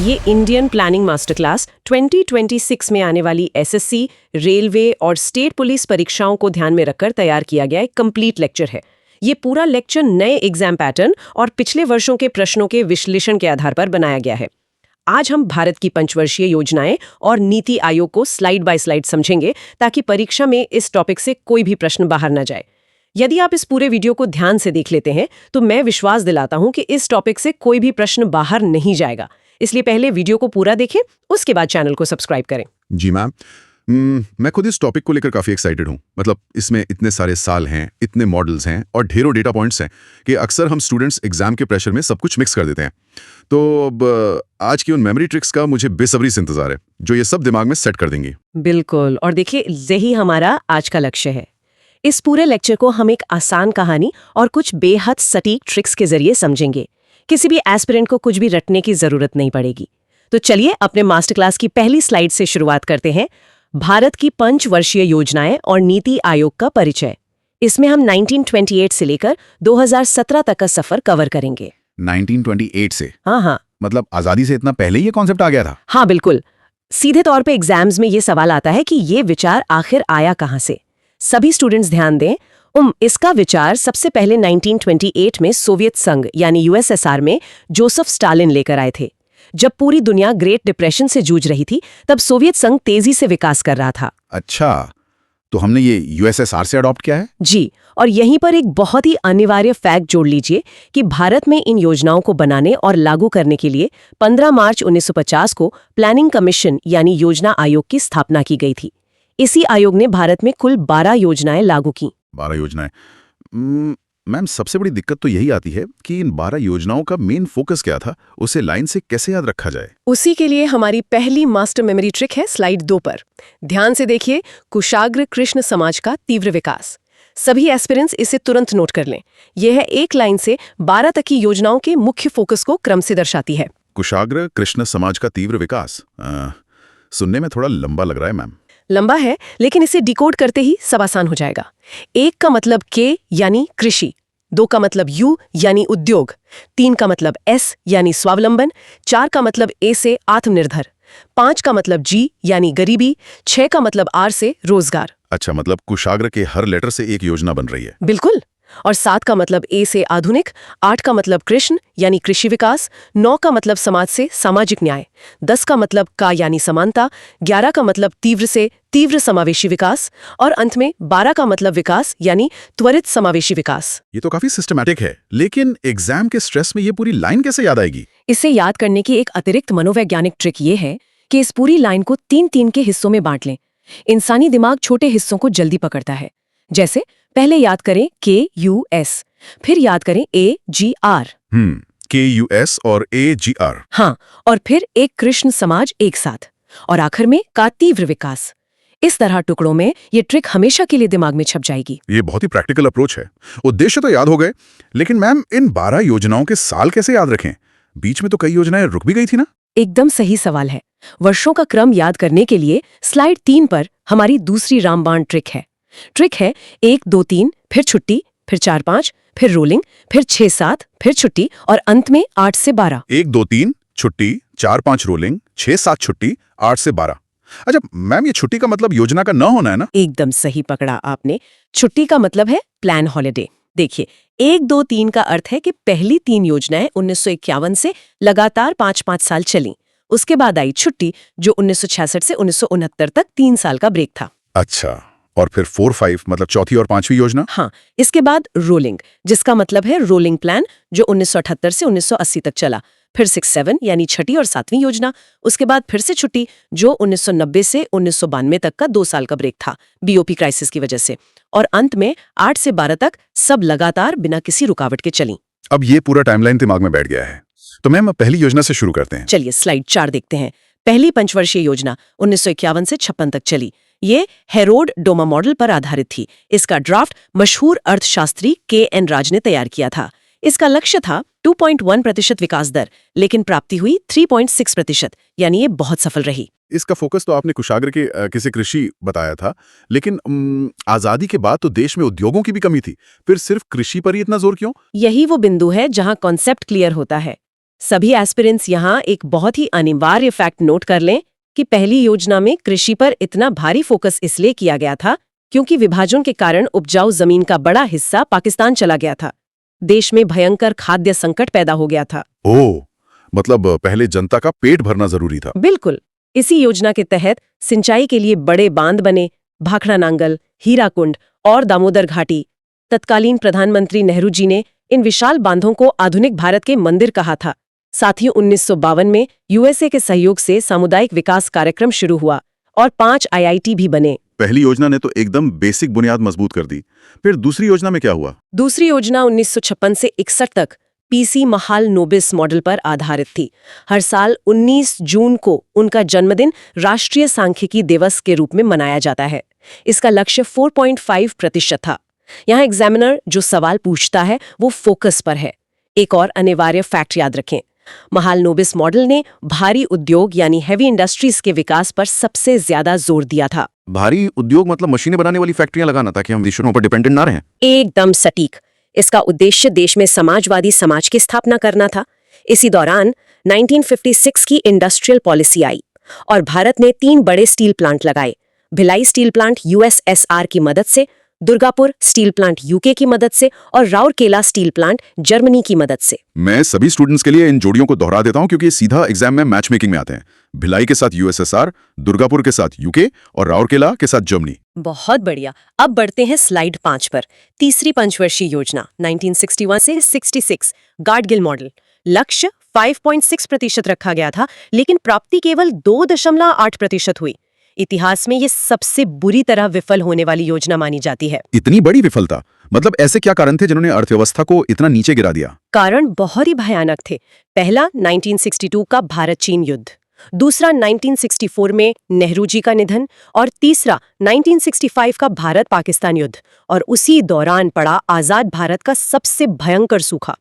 ये Indian planning master class 2026 में आने वाली एसएससी, रेलवे और स्टेट पुलिस परीक्षाओं को ध्यान में रखकर तैयार किया गया एक कंप्लीट लेक्चर है। ये पूरा लेक्चर नए एग्जाम पैटर्न और पिछले वर्षों के प्रश्नों के विश्लेषण के आधार पर बनाया गया है। आज हम भारत की पंचवर्षीय योजनाएं और नीति आयोग को स्लाइड बाय स्लाइड समझेंगे ताकि परीक्षा में इस टॉपिक से कोई भी प्रश्न बाहर न जाए। यदि आप इस पूरे वीडियो को ध्यान से देख लेते हैं तो मैं विश्वास दिलाता हूं कि इस टॉपिक से कोई भी प्रश्न बाहर नहीं जाएगा। इसलिए पहले वीडियो को पूरा देखें, उसके बाद चैनल को सब्सक्राइब करें। जी मैम, मैं खुद इस टॉपिक को लेकर काफ़ी एक्साइटेड हूँ। मतलब इसमें इतने सारे साल हैं, इतने मॉडल्स हैं और ढेरों डेटा पॉइंट्स हैं कि अक्सर हम स्टूडेंट्स एग्जाम के प्रेशर में सब कुछ मिक्स कर देते हैं। तो अब आज की उन मेमोरी ट्रिक्स का मुझे बेसब्री से इंतजार है जो ये सब दिमाग में सेट कर देंगी। बिल्कुल, और देखिए यही हमारा आज का लक्ष्य है। इस पूरे लेक्चर को हम एक आसान कहानी और कुछ बेहद सटीक ट्रिक्स के जरिए समझेंगे। किसी भी एस्पिरेंट को कुछ भी रटने की जरूरत नहीं पड़ेगी। तो चलिए अपने मास्टर क्लास की पहली स्लाइड से शुरुआत करते हैं। भारत की पंचवर्षीय योजनाएं और नीति आयोग का परिचय। इसमें हम 1928 से लेकर 2017 तक का सफर कवर करेंगे। 1928 से? हाँ, मतलब आजादी से इतना पहले ही ये कॉन्सेप्ट आ गया था? हाँ बिल्कुल। सीधे तौर पे एग्जाम्स में ये सवाल आता है कि ये विचार आखिर आया कहाँ से। सभी स्टूडेंट्स ध्यान दें। इसका विचार सबसे पहले 1928 में सोवियत संघ यानी यूएसएसआर में जोसेफ स्टालिन लेकर आए थे। जब पूरी दुनिया ग्रेट डिप्रेशन से जूझ रही थी तब सोवियत संघ तेजी से विकास कर रहा था। अच्छा, तो हमने ये यूएसएसआर से अडॉप्ट किया है? जी, और यहीं पर एक बहुत ही अनिवार्य फैक्ट जोड़ लीजिए कि भारत में इन योजनाओं को बनाने और लागू करने के लिए 15 मार्च 1950 को प्लानिंग कमीशन यानी योजना आयोग की स्थापना की गई थी। इसी आयोग ने भारत में कुल 12 योजनाएं लागू की। 12 योजनाएं? मैम, सबसे बड़ी दिक्कत तो यही आती है कि इन 12 योजनाओं का मेन फोकस क्या था, उसे लाइन से कैसे याद रखा जाए। उसी के लिए हमारी पहली मास्टर मेमोरी ट्रिक है स्लाइड 2 पर। ध्यान से देखिए, कुशाग्र कृष्ण समाज का तीव्र विकास। सभी एस्पिरेंट्स इसे तुरंत नोट कर लें। यह है एक लाइन से 12 तक की योजनाओं के मुख्य फोकस को क्रम से दर्शाती है। कुशाग्र कृष्ण समाज का तीव्र विकास सुनने में थोड़ा लंबा लग रहा है मैम। लंबा है, लेकिन इसे डिकोड करते ही सब आसान हो जाएगा। 1 का मतलब के यानी कृषि, 2 का मतलब यू यानी उद्योग, 3 का मतलब एस यानी स्वावलंबन, 4 का मतलब ए से आत्मनिर्भर, 5 का मतलब जी यानी गरीबी, 6 का मतलब आर से रोजगार। अच्छा, मतलब कुशाग्र के हर लेटर से एक योजना बन रही है। बिल्कुल। और 7 का मतलब ए से आधुनिक, 8 का मतलब कृष्ण यानी कृषि विकास, 9 का मतलब समाज से सामाजिक न्याय, 10 का मतलब का यानी समानता, 11 का मतलब तीव्र से तीव्र समावेशी विकास और अंत में 12 का मतलब विकास यानी त्वरित समावेशी विकास। ये तो काफी सिस्टमैटिक है, लेकिन एग्जाम के स्ट्रेस में ये पूरी लाइन कैसे याद आएगी? इसे याद करने की एक अतिरिक्त मनोवैज्ञानिक ट्रिक ये है कि इस पूरी लाइन को 3-3 के हिस्सों में बांट लें। इंसानी दिमाग छोटे हिस्सों को जल्दी पकड़ता है। जैसे पहले याद करें KUS, फिर याद करें AGR। KUS और AGR। हाँ, और फिर एक कृष्ण समाज एक साथ, और आखिर में का तीव्र विकास। इस तरह टुकड़ों में ये ट्रिक हमेशा के लिए दिमाग में छप जाएगी। ये बहुत ही प्रैक्टिकल अप्रोच है। उद्देश्य तो याद हो गए, लेकिन मैम इन 12 योजनाओं के साल कैसे याद रखें? बीच में तो कई योजनाएं रुक भी गई थी ना? एकदम सही सवाल है। वर्षों का क्रम याद करने के लिए स्लाइड 3 पर हमारी दूसरी रामबाण ट्रिक है। 1 2 3, फिर छुट्टी, फिर 4 5, फिर रोलिंग, फिर 6 7, फिर छुट्टी और अंत में 8 से 12। 1 2 3 छुट्टी, 4 5 रोलिंग, 6 7 छुट्टी, 8 से 12। अच्छा मैम, ये छुट्टी का मतलब योजना का न होना है ना? एकदम सही पकड़ा आपने। छुट्टी का मतलब है प्लान हॉलिडे। देखिए, 1 2 3 का अर्थ है कि पहली 3 योजनाएं 1951 से लगातार 5-5 साल चली। उसके बाद आई छुट्टी जो 1966 से 1969 तक 3 साल का ब्रेक था। अच्छा, और फिर 4 5 मतलब चौथी और 5वीं योजना? हाँ, इसके बाद रोलिंग, जिसका मतलब है रोलिंग प्लान, जो 1978 से 1980 तक चला। फिर 6 7 यानी छठी और 7वीं योजना। उसके बाद फिर से छुट्टी, जो 1990 से 1992 तक का 2 साल का ब्रेक था BOP क्राइसिस की वजह से। और अंत में 8 से 12 तक सब लगातार बिना किसी रुकावट के चली। अब ये पूरा टाइमलाइन दिमाग में बैठ गया है। तो मैम पहली योजना से शुरू करते हैं। चलिए स्लाइड 4 देखते हैं। पहली पंचवर्षीय योजना 1951 से 56 तक चली। ये हेरोड डोमा मॉडल पर आधारित थी। इसका ड्राफ्ट मशहूर अर्थशास्त्री KN राज ने तैयार किया था। इसका लक्ष्य था 2.1% विकास दर, लेकिन प्राप्ति हुई 3.6%, यानी ये बहुत सफल रही। इसका फोकस तो आपने कुशाग्र के किसी कृषि बताया था, लेकिन आजादी के बाद तो देश में उद्योगों की भी कमी थी। फिर सिर्फ कृषि पर ही इतना जोर क्यों? यही वो बिंदु है जहां कॉन्सेप्ट क्लियर होता है। सभी एस्पिरेंट्स यहाँ एक बहुत ही अनिवार्य फैक्ट नोट कर लें कि पहली योजना में कृषि पर इतना भारी फोकस इसलिए किया गया था क्योंकि विभाजन के कारण उपजाऊ जमीन का बड़ा हिस्सा पाकिस्तान चला गया था। देश में भयंकर खाद्य संकट पैदा हो गया था। ओह, मतलब पहले जनता का पेट भरना जरूरी था। बिल्कुल। इसी योजना के तहत सिंचाई के लिए बड़े बांध बने, भाखड़ा नांगल, हीराकुंड और दामोदर घाटी। तत्कालीन प्रधानमंत्री नेहरू जी ने इन विशाल बांधों को आधुनिक भारत के मंदिर कहा था। साथ ही 1952 में यूएसए के सहयोग से सामुदायिक विकास कार्यक्रम शुरू हुआ और 5 आईआईटी भी बने। पहली योजना ने तो एकदम बेसिक बुनियाद मजबूत कर दी। फिर दूसरी योजना में क्या हुआ? दूसरी योजना 1956 से 61 तक पीसी महालनोबिस मॉडल पर आधारित थी। हर साल 19 जून को उनका जन्मदिन राष्ट्रीय सांख्यिकी दिवस के रूप में मनाया जाता है। इसका लक्ष्य 4.5% था। यहाँ एग्जामिनर जो सवाल पूछता है वो फोकस पर है। एक और अनिवार्य फैक्ट याद रखें, महालनोबिस मॉडल ने भारी उद्योग यानी हैवी इंडस्ट्रीज के विकास पर सबसे ज्यादा जोर दिया था। भारी उद्योग मतलब मशीनें बनाने वाली फैक्ट्रियां लगाना ताकि हम विदेशों पर डिपेंडेंट ना रहें। एकदम सटीक। इसका उद्देश्य देश में समाजवादी समाज की स्थापना करना था। इसी दौरान 1956 की इंडस्ट्रियल पॉलिसी आई और भारत ने 3 बड़े स्टील प्लांट लगाए। भिलाई स्टील प्लांट यूएसएसआर की मदद से, दुर्गापुर स्टील प्लांट यूके की मदद से और राउरकेला स्टील प्लांट जर्मनी की मदद से। मैं सभी स्टूडेंट्स के लिए इन जोड़ियों को दोहरा देता हूं क्योंकि ये सीधा एग्जाम में मैच मेकिंग में आते हैं। भिलाई के साथ यूएसएसआर, दुर्गापुर के साथ यूके और राउरकेला के साथ जर्मनी। बहुत बढ़िया। अब बढ़ते हैं स्लाइड 5 पर। तीसरी पंचवर्षीय योजना 1961 से 66 गाडगिल मॉडल। लक्ष्य 5.6% रखा गया था, लेकिन प्राप्ति केवल 2.8% हुई। इतिहास में ये सबसे बुरी तरह विफल होने वाली योजना मानी जाती है। इतनी बड़ी विफलता, मतलब ऐसे क्या कारण थे जिन्होंने अर्थव्यवस्था को इतना नीचे गिरा दिया? कारण बहुत ही भयानक थे। पहला 1962 का भारत चीन युद्ध, दूसरा 1964 में नेहरू जी का निधन और तीसरा 1965 का भारत पाकिस्तान युद्ध और उसी दौरान पड़ा आजाद भारत का सबसे भयंकर सूखा।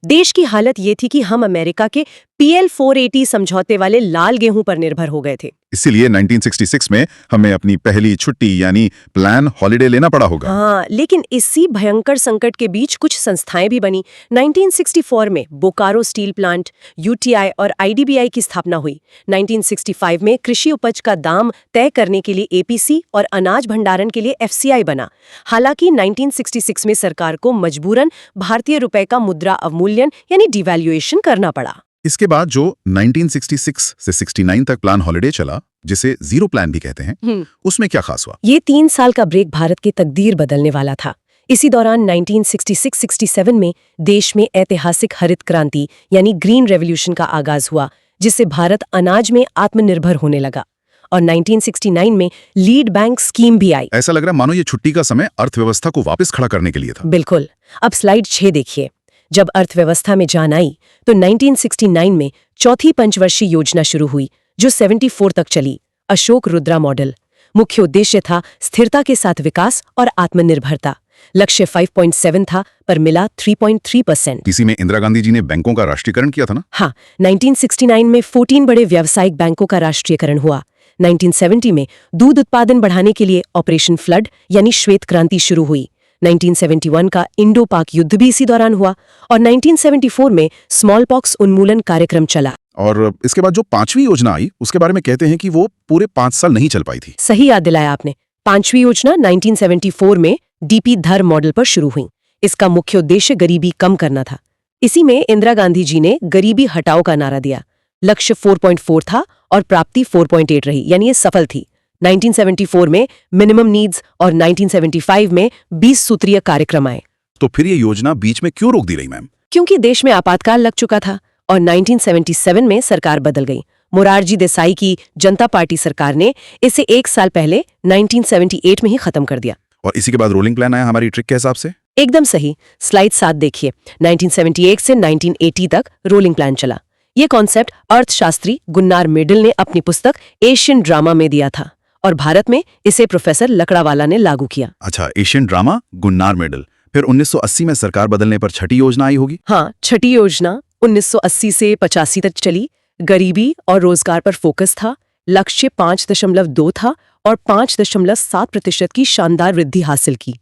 देश की हालत ये थी कि हम अमेरिका के PL 480 समझौते वाले लाल गेहूं पर निर्भर हो गए थे। इसीलिए 1966 में हमें अपनी पहली छुट्टी यानी प्लान हॉलिडे लेना पड़ा होगा। हाँ, लेकिन इसी भयंकर संकट के बीच कुछ संस्थाएं भी बनी। 1964 में बोकारो स्टील प्लांट, UTI और IDBI की स्थापना हुई। 1965 में कृषि उपज का दाम तय करने के लिए APC और अनाज भंडारण के लिए FCI बना। हालांकि 1966 में सरकार को मजबूरन भारतीय रुपए का मुद्रा अवमूल्यन यानी डिवैल्यूएशन करना पड़ा। इसके बाद जो 1966 से 69 तक प्लान हॉलिडे चला, जिसे जीरो प्लान भी कहते हैं, उसमें क्या खास हुआ? ये 3 साल का ब्रेक भारत की तकदीर बदलने वाला था। इसी दौरान 1966-67 में देश में ऐतिहासिक हरित क्रांति यानी ग्रीन रेवोल्यूशन का आगाज हुआ, जिससे भारत अनाज में आत्मनिर्भर होने लगा। और 1969 में लीड बैंक स्कीम भी आई। ऐसा लग रहा है मानो ये छुट्टी का समय अर्थव्यवस्था को वापस खड़ा करने के लिए था। बिल्कुल। अब स्लाइड 6 देखिए। जब अर्थव्यवस्था में जान आई तो 1969 में चौथी पंचवर्षीय योजना शुरू हुई जो 74 तक चली, अशोक रुद्रा मॉडल। मुख्य उद्देश्य था स्थिरता के साथ विकास और आत्मनिर्भरता। लक्ष्य 5.7 था पर मिला 3.3%। इसी में इंदिरा गांधी जी ने बैंकों का राष्ट्रीयकरण किया था ना? हाँ, 1969 में 14 बड़े व्यावसायिक बैंकों का राष्ट्रीयकरण हुआ। 1970 में दूध उत्पादन बढ़ाने के लिए ऑपरेशन फ्लड यानी श्वेत क्रांति शुरू हुई। 1971 का इंडो पाक युद्ध भी इसी दौरान हुआ और 1974 में स्मॉल पॉक्स उन्मूलन कार्यक्रम चला। और इसके बाद जो 5वीं योजना आई उसके बारे में कहते हैं कि वो पूरे 5 साल नहीं चल पाई थी। सही याद दिलाया आपने। 5वीं योजना 1974 में DP धर मॉडल पर शुरू हुई। इसका मुख्य उद्देश्य गरीबी कम करना था। इसी में इंदिरा गांधी जी ने गरीबी हटाओ का नारा दिया। लक्ष्य 4.4 था और प्राप्ति 4.8 रही, यानी ये सफल थी। 1974 में मिनिमम नीड्स और 1975 में 20 सूत्रीय कार्यक्रम आए। तो फिर ये योजना बीच में क्यों रोक दी रही मैम? क्योंकि देश में आपातकाल लग चुका था और 1977 में सरकार बदल गई। मोरारजी देसाई की जनता पार्टी सरकार ने इसे 1 साल पहले 1978 में ही खत्म कर दिया। और इसी के बाद रोलिंग प्लान आया हमारी ट्रिक के हिसाब से? एकदम सही। स्लाइड 7 देखिए। 1978 से 1980 तक रोलिंग प्लान चला। ये कॉन्सेप्ट अर्थशास्त्री गुन्नार मेडल ने अपनी पुस्तक एशियन ड्रामा में दिया था और भारत में इसे प्रोफेसर लकड़ावाला ने लागू किया। अच्छा, एशियन ड्रामा, गुन्नार मेडल। फिर 1980 में सरकार बदलने पर छठी योजना आई होगी? हाँ, छठी योजना 1980 से 85 तक चली। गरीबी और रोजगार पर फोकस था। लक्ष्य 5.2 था और 5.7% की शानदार वृद्धि हासिल की।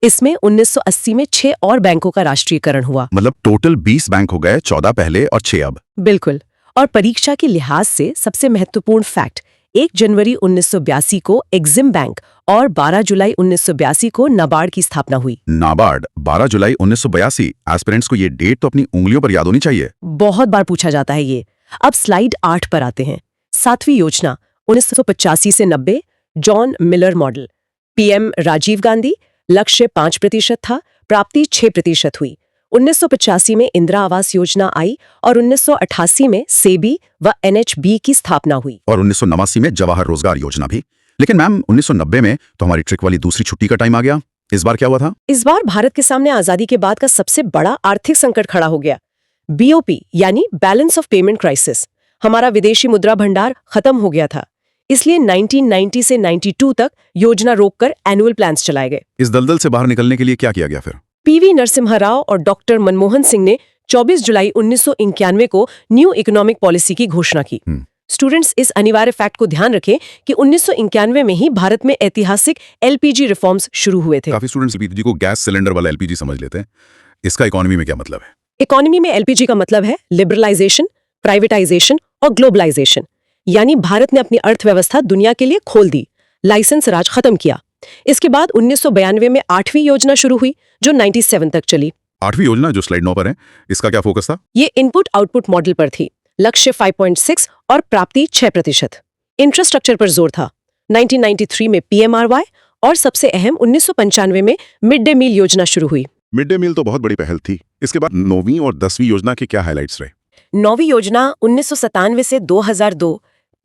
इसमें 1980 में 6 और बैंकों का राष्ट्रीयकरण हुआ। मतलब टोटल 20 बैंक हो गए, 14 पहले और 6 अब। बिल्कुल। और परीक्षा के लिहाज से सबसे महत्वपूर्ण फैक्ट, 1 जनवरी 1982 को एग्जिम बैंक और 12 जुलाई 1982 को नाबार्ड की स्थापना हुई। नाबार्ड 12 जुलाई 1982। एस्पिरेंट्स को ये डेट तो अपनी उंगलियों पर याद होनी चाहिए। बहुत बार पूछा जाता है ये। अब स्लाइड 8 पर आते हैं। 7वीं योजना 1985 से 90, John Miller model. PM Rajiv Gandhi, लक्ष्य 5% था, प्राप्ति 6% हुई। 1985 में इंदिरा आवास योजना आई और 1988 में सेबी व एनएचबी की स्थापना हुई। और 1989 में जवाहर रोजगार योजना भी। लेकिन मैम 1990 में तो हमारी ट्रिक वाली दूसरी छुट्टी का टाइम आ गया। इस बार क्या हुआ था? इस बार भारत के सामने आजादी के बाद का सबसे बड़ा आर्थिक संकट खड़ा हो गया। बीओपी यानी बैलेंस ऑफ पेमेंट क्राइसिस। हमारा विदेशी मुद्रा भंडार खत्म हो गया था। इसलिए 1990 से 92 तक योजना रोककर एनुअल प्लान्स चलाए गए। इस दलदल से बाहर निकलने के लिए क्या किया गया फिर? पीवी नरसिम्हा राव और डॉक्टर मनमोहन सिंह ने 24 जुलाई 1991 को न्यू इकोनॉमिक पॉलिसी की घोषणा की। स्टूडेंट्स इस अनिवार्य फैक्ट को ध्यान रखें कि 1991 में ही भारत में ऐतिहासिक एलपीजी रिफॉर्म्स शुरू हुए थे। काफी स्टूडेंट्स एलपीजी को गैस सिलेंडर वाला एलपीजी समझ लेते हैं। इसका इकोनॉमी में क्या मतलब है? इकोनॉमी में एलपीजी का मतलब है लिबरलाइजेशन, प्राइवेटाइजेशन और ग्लोबलाइजेशन। यानी भारत ने अपनी अर्थव्यवस्था दुनिया के लिए खोल दी, लाइसेंस राज खत्म किया। इसके बाद 1992 में 8वीं योजना शुरू हुई जो 97 तक चली। 8वीं योजना जो स्लाइड 9 पर है, इसका क्या फोकस था? ये इनपुट आउटपुट मॉडल पर थी। लक्ष्य 5.6 और प्राप्ति 6%। इंफ्रास्ट्रक्चर पर जोर था। 1993 में पीएमआरवाई और सबसे अहम 1995 में मिड डे मील योजना शुरू हुई। मिड डे मील तो बहुत बड़ी पहल थी। इसके बाद 9वीं और 10वीं योजना के क्या हाइलाइट्स रहे? 9वीं योजना 1997 से 2002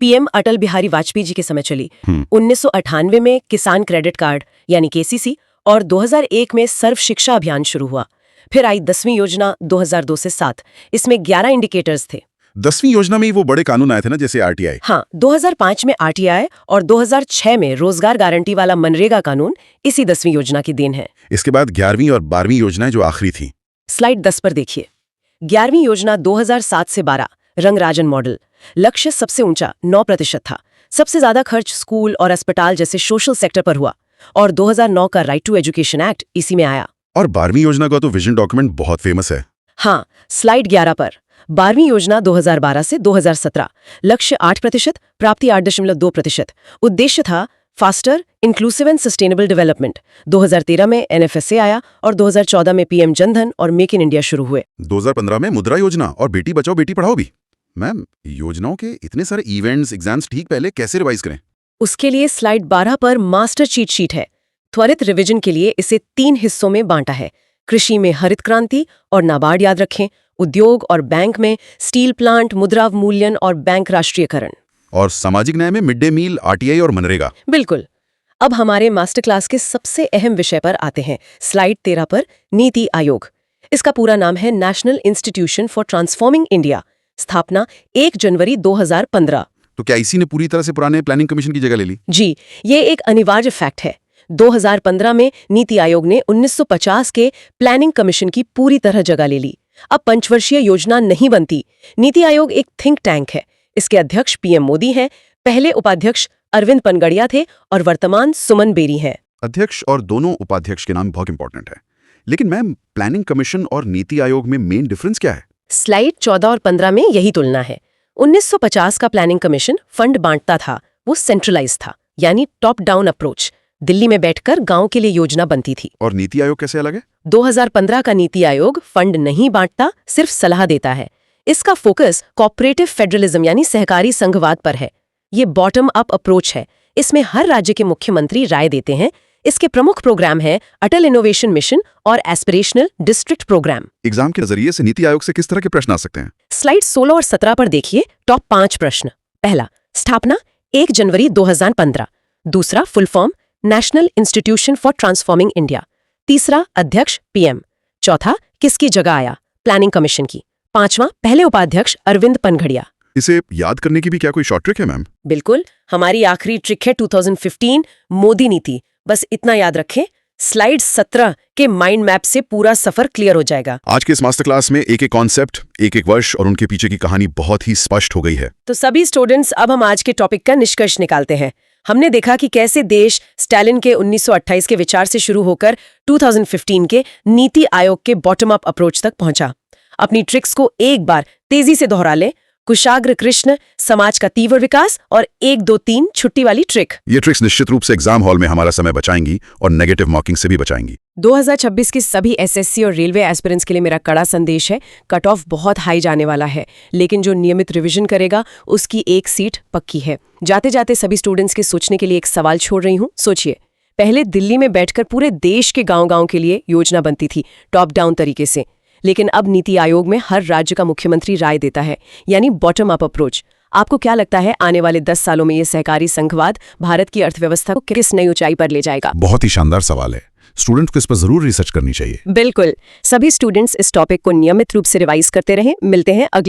पीएम अटल बिहारी वाजपेयी जी के समय चली। 1998 में किसान क्रेडिट कार्ड यानी केसीसी और 2001 में सर्व शिक्षा अभियान शुरू हुआ। फिर आई 10वीं योजना 2002 से 7। इसमें 11 इंडिकेटर्स थे। 10वीं योजना में ही वो बड़े कानून आए थे ना, जैसे आरटीआई। हाँ, 2005 में आरटीआई और 2006 में रोजगार गारंटी वाला मनरेगा कानून इसी 10वीं योजना की देन है। इसके बाद 11वीं और 12वीं योजनाएं जो आखिरी थी। स्लाइड 10 पर देखिए। 11वीं योजना 2007 से 12 रंगराजन मॉडल। लक्ष्य सबसे ऊंचा 9% था। सबसे ज्यादा खर्च स्कूल और अस्पताल जैसे सोशल सेक्टर पर हुआ और 2009 का राइट टू एजुकेशन एक्ट इसी में आया। और 12वीं योजना का तो विजन डॉक्यूमेंट बहुत फेमस है। हाँ, स्लाइड 11 पर 12वीं योजना 2012 से 2017। लक्ष्य 8%, प्राप्ति 8.2%। उद्देश्य था faster, inclusive and sustainable development. 2013 में एनएफएसए आया और 2014 में पीएम जनधन और मेक इन इंडिया शुरू हुए। 2015 में मुद्रा योजना और बेटी बचाओ बेटी पढ़ाओ भी। मैम, योजनाओं के इतने सारे इवेंट्स, एग्जाम्स ठीक पहले कैसे रिवाइज करें? उसके लिए स्लाइड 12 पर मास्टर चीट शीट है। त्वरित रिवीजन के लिए इसे 3 हिस्सों में बांटा है। कृषि में हरित क्रांति और नाबार्ड याद रखें। उद्योग और बैंक में स्टील प्लांट, मुद्रा अवमूल्यन और बैंक राष्ट्रीयकरण। और सामाजिक न्याय में मिड डे मील, आरटीआई और मनरेगा। बिल्कुल। अब हमारे मास्टर क्लास के सबसे अहम विषय पर आते हैं। स्लाइड 13 पर नीति आयोग। इसका पूरा नाम है national institution for transforming India. स्थापना 1 जनवरी 2015। तो क्या इसी ने पूरी तरह से पुराने प्लानिंग कमीशन की जगह ले ली? जी, ये एक अनिवार्य फैक्ट है। 2015 में नीति आयोग ने 1950 के प्लानिंग कमीशन की पूरी तरह जगह ले ली। अब पंचवर्षीय योजना नहीं बनती। नीति आयोग एक थिंक टैंक है। इसके अध्यक्ष पीएम मोदी हैं। पहले उपाध्यक्ष अरविंद पनगड़िया थे और वर्तमान सुमन बेरी हैं। अध्यक्ष और दोनों उपाध्यक्ष के नाम बहुत इंपॉर्टेंट है। लेकिन मैम, प्लानिंग कमीशन और नीति आयोग में मेन डिफरेंस क्या है? स्लाइड 14 और 15 में यही तुलना है। 1950 का प्लानिंग कमीशन फंड बांटता था। वो सेंट्रलाइज था, यानी टॉप डाउन अप्रोच। दिल्ली में बैठकर गांव के लिए योजना बनती थी। और नीति आयोग कैसे अलग है? 2015 का नीति आयोग फंड नहीं बांटता, सिर्फ सलाह देता है। इसका फोकस कॉपरेटिव फेडरलिज्म यानी सहकारी संघवाद पर है। ये बॉटम अप अप्रोच है। इसमें हर राज्य के मुख्यमंत्री राय देते हैं। इसके प्रमुख प्रोग्राम हैं अटल इनोवेशन मिशन और एस्पिरेशनल डिस्ट्रिक्ट प्रोग्राम। एग्जाम के नजरिए से नीति आयोग से किस तरह के प्रश्न आ सकते हैं? स्लाइड 16 और 17 पर देखिए टॉप 5 प्रश्न। पहला, स्थापना 1 जनवरी 2015। दूसरा, full form national institution for transforming India. तीसरा, अध्यक्ष पीएम। चौथा, किसकी जगह आया? प्लानिंग कमीशन की। पांचवां, पहले उपाध्यक्ष अरविंद पनगड़िया। इसे याद करने की भी क्या कोई शॉर्ट ट्रिक है मैम? बिल्कुल, हमारी आखिरी ट्रिक है 2015 मोदी नीति। बस इतना याद रखें। स्लाइड 17 के माइंड मैप से पूरा सफर क्लियर हो जाएगा। आज के इस मास्टर क्लास में एक एक कॉन्सेप्ट, एक एक वर्ष और उनके पीछे की कहानी बहुत ही स्पष्ट हो गई है। तो सभी स्टूडेंट्स, अब हम आज के टॉपिक का निष्कर्ष निकालते हैं। हमने देखा कि कैसे देश स्टालिन के 1928 के विचार से शुरू होकर 2015 के नीति आयोग के बॉटम अप अप्रोच तक पहुंचा। अपनी ट्रिक्स को एक बार तेजी से दोहरा ले। कुशाग्र कृष्ण, समाज का तीव्र विकास और 1 2 3 छुट्टी वाली ट्रिक। ये ट्रिक्स निश्चित रूप से एग्जाम हॉल में हमारा समय बचाएंगी और नेगेटिव मॉकिंग से भी बचाएंगी। 2026 के सभी एसएससी और रेलवे एस्पिरेंट्स के लिए मेरा कड़ा संदेश है, कट ऑफ बहुत हाई जाने वाला है, लेकिन जो नियमित रिवीजन करेगा उसकी एक सीट पक्की है। जाते जाते सभी स्टूडेंट्स के सोचने के लिए एक सवाल छोड़ रही हूँ। सोचिए, पहले दिल्ली में बैठकर पूरे देश के गांव-गांव के लिए योजना बनती थी टॉप डाउन तरीके से, लेकिन अब नीति आयोग में हर राज्य का मुख्यमंत्री राय देता है, यानी बॉटम अप अप्रोच। आपको क्या लगता है आने वाले 10 सालों में ये सहकारी संघवाद भारत की अर्थव्यवस्था को किस नई ऊंचाई पर ले जाएगा? बहुत ही शानदार सवाल है। स्टूडेंट को इस पर जरूर रिसर्च करनी चाहिए। बिल्कुल। सभी स्टूडेंट्स इस टॉपिक को नियमित रूप से रिवाइज करते रहें। मिलते हैं अगले